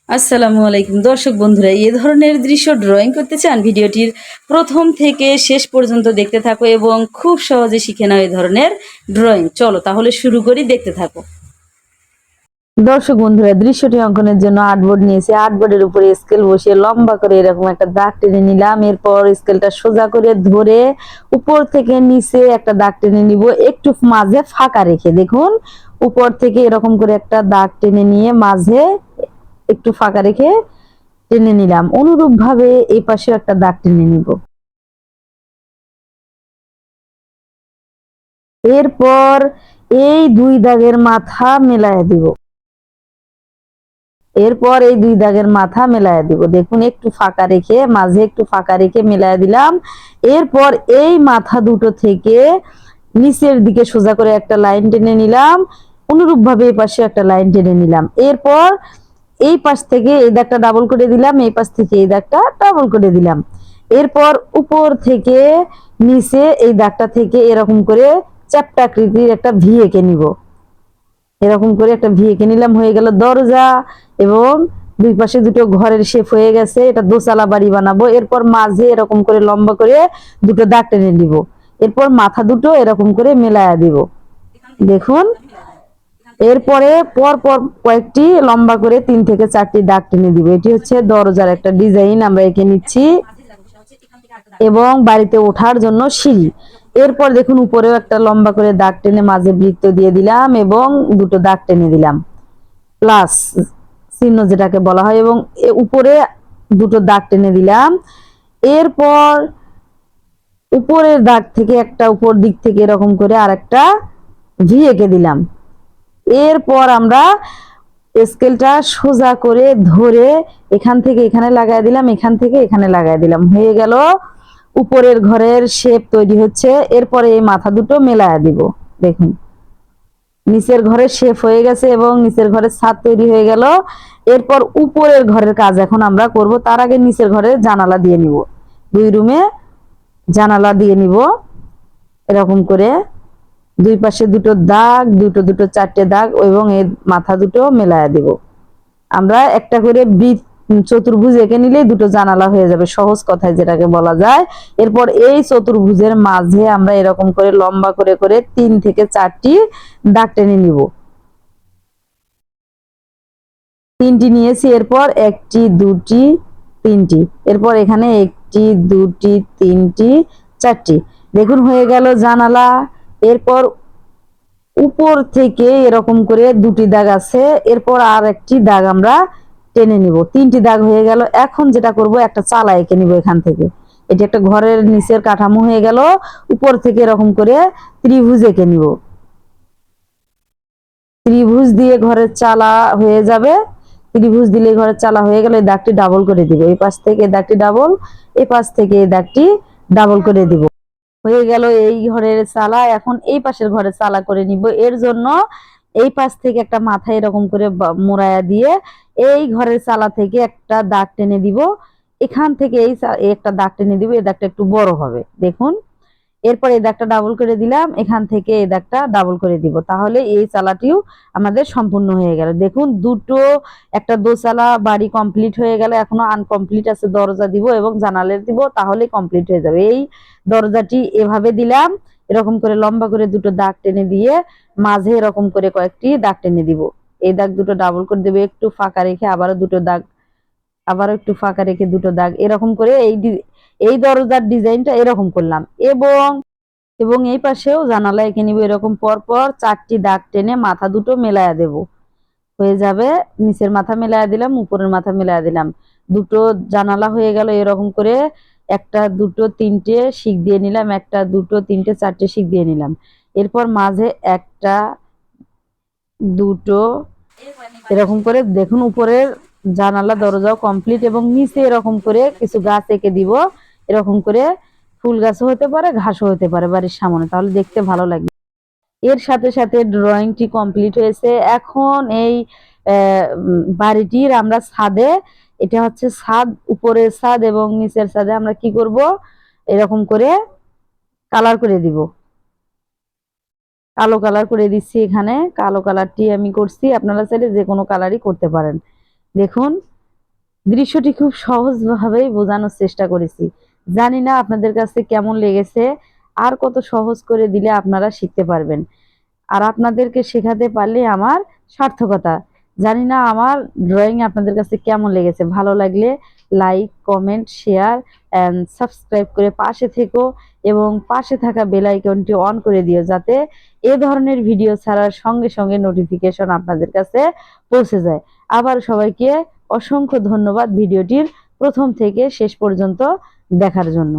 আসসালামু আলাইকুম দর্শক বন্ধুরা, এই ধরনের দৃশ্য ড্রয়িং করতে চান? ভিডিওটির প্রথম থেকে শেষ পর্যন্ত দেখতে থাকো এবং খুব সহজে শিখে নাও এই ধরনের ড্রয়িং। চলো তাহলে শুরু করি, দেখতে থাকো। দর্শক বন্ধুরা, দৃশ্যটি অঙ্কনের জন্য আর্টবোর্ড নিয়েছি। আর্টবোর্ডের উপরে স্কেল বসিয়ে লম্বা করে এরকম একটা দাগ টেনে নিলাম। এরপর স্কেলটা সোজা করে ধরে উপর থেকে নিচে একটা দাগ টেনে নিব, একটু মাঝে ফাঁকা রেখে। দেখুন, উপর থেকে এরকম করে একটা দাগ টেনে নিয়ে মাঝে একটু ফাঁকা রেখে টেনে নিলাম। অনুরূপ ভাবে এই পাশে একটা দাগ টেনে নিব। এরপর এই দুই দাগের মাথা মেলায় দিব। এরপর এই দুই দাগের মাথা মেলায় দিব। দেখুন, একটু ফাঁকা রেখে মাঝে একটু ফাঁকা রেখে মেলায় দিলাম। এরপর এই মাথা দুটো থেকে নিচের দিকে সোজা করে একটা লাইন টেনে নিলাম। অনুরূপ ভাবে এই পাশে একটা লাইন টেনে নিলাম। এরপর এই পাশ থেকে এই দাগটা ডাবল করে দিলাম, এই পাশ থেকে এই দাগটা ডাবল করে দিলাম। এরপর উপর থেকে নিচে এই দাগটা থেকে এরকম করে চ্যাপ্টা আকৃতির একটা ভি এঁকে নিব। এরকম করে একটা ভি এঁকে নিলাম। হয়ে গেল দরজা এবং দুই পাশে দুটো ঘরের শেপ হয়ে গেছে। এটা দোতলা বাড়ি বানাবো। এরপর মাঝে এরকম করে লম্বা করে দুটো দাগ টেনে দিব। এরপর মাথা দুটো এরকম করে মেলায়া দিব। দেখুন, এরপরে পর পর কয়েকটি লম্বা করে 3 থেকে 4টি দাগ টেনে দিব। এটি হচ্ছে দরজার একটা ডিজাইন আমরা এঁকে নিচ্ছি এবং বাড়িতে ওঠার জন্য সিঁড়ি। এরপর দেখুন, উপরেও একটা লম্বা করে দাগ টেনে মাঝে বৃত্ত দিয়ে দিলাম এবং দুটো দাগ টেনে দিলাম, প্লাস চিহ্ন যেটাকে বলা হয়, এবং উপরে দুটো দাগ টেনে দিলাম। এরপর উপরের দাগ থেকে একটা উপর দিক থেকে এরকম করে আরেকটা ভি এঁকে দিলাম। এরপর আমরা স্কেলটা সোজা করে ধরে এখান থেকে এখানে লাগাই দিলাম, এখান থেকে এখানে লাগাই দিলাম। হয়ে গেল উপরের ঘরের শেপ তৈরি হচ্ছে। এরপরে এই মাথা দুটো মেলায়া দিব। দেখুন, নিচের ঘরের শেপ হয়ে গেছে এবং নিচের ঘরের ছাদ তৈরি হয়ে গেল। এরপর উপরের ঘরের কাজ এখন আমরা করব। তার আগে নিচের ঘরে জানালা দিয়ে নিব। 2 রুমে জানালা দিয়ে নিব এরকম করে। দুই পাশে দুটো দাগ, দুটো দুটো 4টে দাগ এবং এর মাথা দুটো মেলায়া দিব। আমরা একটা করে চতুর্ভুজ এঁকে নিলেই দুটো জানালা হয়ে যাবে, সহজ কথায় যেটাকে বলা যায়। এরপর এই চতুর্ভুজের মাঝে আমরা এরকম করে লম্বা করে করে 3 থেকে 4টি দাগ টেনে নিব। 3টি নিয়েছি। এরপর 1টি 2টি 3টি, এরপর এখানে 1টি 2টি 3টি 4টি। দেখুন, হয়ে গেল জানালা। এরপর উপর থেকে এরকম করে 2টি দাগ আছে। এরপর আর একটি দাগ আমরা টেনে নিব। 3টি দাগ হয়ে গেল। এখন যেটা করব, একটা চালা এঁকে নিব এখান থেকে। এটি একটা ঘরের নিচের কাঠামো হয়ে গেল। উপর থেকে এরকম করে ত্রিভুজ এঁকে নিব। ত্রিভুজ দিয়ে ঘরের চালা হয়ে যাবে। ত্রিভুজ দিলে ঘরের চালা হয়ে গেল। এই দাগটি ডাবল করে দিব। এই পাশ থেকে এই দাগটি ডাবল, এই পাশ থেকে এই দাগটি ডাবল করে দিব। হয়ে গেল এই ঘরের চালা। এখন এই পাশের ঘরের চালা করে নিব। এর জন্য এই পাশ থেকে একটা মাথা এরকম করে মোড়ায়া দিয়ে এই ঘরের চালা থেকে একটা দাগ টেনে দিব। এখান থেকে এই একটা দাগ টেনে দিব। এই দাগটা একটু বড় হবে, দেখুন। এরপর এই দাগটা ডাবল করে দিলাম, এখান থেকে এই দাগটা ডাবল করে দিব। তাহলে এই চালাটিও আমাদের সম্পূর্ণ হয়ে গেল। দেখুন, একটা দোতলা বাড়ি কমপ্লিট হয়ে গেল। এখনো আনকমপ্লিট আছে, দরজা দিব এবং জানালা দিব, তাহলে কমপ্লিট হয়ে যাবে। এই দরজাটি এভাবে দিলাম, এরকম করে লম্বা করে দুটো দাগ টেনে দিয়ে মাঝে এরকম করে কয়েকটি দাগ টেনে দিব। এই দাগ দুটো ডাবল করে দেবে, একটু ফাঁকা রেখে আবারও দুটো দাগ, আবারও একটু ফাঁকা রেখে দুটো দাগ, এরকম করে এই দরজার ডিজাইনটা এরকম করলাম। এবং এবং এই পাশেও জানালা এঁকে নিব। এরকম পর পর 4টি দাগ টেনে মাথা দুটো মেলায়া দেব। হয়ে যাবে, নিচের মাথা মেলায়া দিলাম, উপরের মাথা মেলায়া দিলাম। দুটো জানালা হয়ে গেল। এরকম করে 1টা 2টো 3টে শিক দিয়ে নিলাম, 1টা 2টো 3টে 4টে শিক দিয়ে নিলাম। এরপর মাঝে 1টা 2টো এরকম করে। দেখুন, উপরের জানালা দরজাও কমপ্লিট এবং নিচে এরকম করে কিছু গাছ এঁকে দিব। এরকম করে ফুল গাছও হতে পারে, ঘাসও হতে পারে বাড়ির সামনে, তাহলে দেখতে ভালো লাগবে। এর সাথে সাথে ড্রয়িংটি কমপ্লিট হয়েছে। এখন এই বাড়িটির আমরা ছাদে, এটা হচ্ছে ছাদ, উপরের ছাদ এবং নিচের ছাদে আমরা কি করব, এরকম করে কালার করে দিব। কালো কালার করে দিচ্ছি। এখানে কালো কালারটি আমি করছি, আপনারা চাইলে যে কোনো কালারই করতে পারেন। দেখুন, দৃশ্যটি খুব সহজভাবেই বোঝানোর চেষ্টা করেছি। জানি না আপনাদের কাছে কেমন লেগেছে, আর কত সহজ করে দিলে আপনারা শিখতে পারবেন। আর আপনাদেরকে শেখাতে পারলে আমার সার্থকতা। জানি না আমার ড্রয়িং আপনাদের কাছে কেমন লেগেছে। ভালো লাগলে like, comment, share and subscribe করে পাশে থেকো এবং পাশে থাকা বেল আইকনটি অন করে দিও, যাতে এ ধরনের ভিডিও ছাড়ার সঙ্গে সঙ্গে নোটিফিকেশন আপনাদের কাছে পৌঁছে যায়। আবার সবাইকে অসংখ্য ধন্যবাদ ভিডিওটির প্রথম থেকে শেষ পর্যন্ত দেখার জন্য।